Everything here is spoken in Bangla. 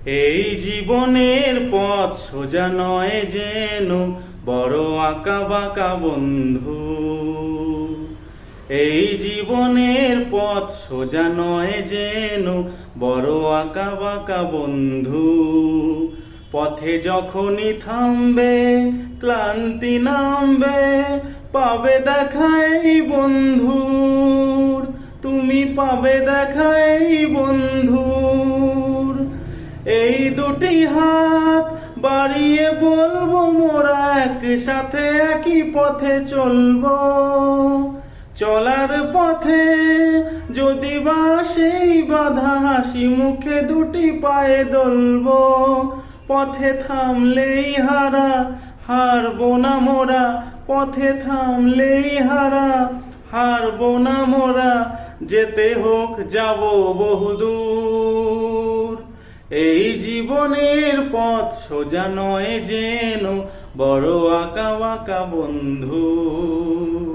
এই জীবনের পথ সোজা নয় যেন, বড় আঁকা বাঁকা বন্ধু। এই জীবনের পথ সোজা নয় যেন, বড় আঁকা বাঁকা বন্ধু। পথে যখনই থামবে, ক্লান্তি নামবে, পাবে দেখা এই বন্ধুর, তুমি পাবে দেখা এই বন্ধুর। এই দুটি হাত বাড়িয়ে বলবো, মোরা একসাথে একই পথে চলবো। চলার পথে যদি বা সেই বাধা, হাসি মুখে দুটি পায়ে দলবো। পথে থামলেই হারা, হারবো না মোরা। পথে থামলেই হারা, হারবো না মোরা। যেতে হোক যাব বহুদূর। এই জীবনের পথ সোজা নয় যেন, বড় আঁকা বাঁকা বন্ধু।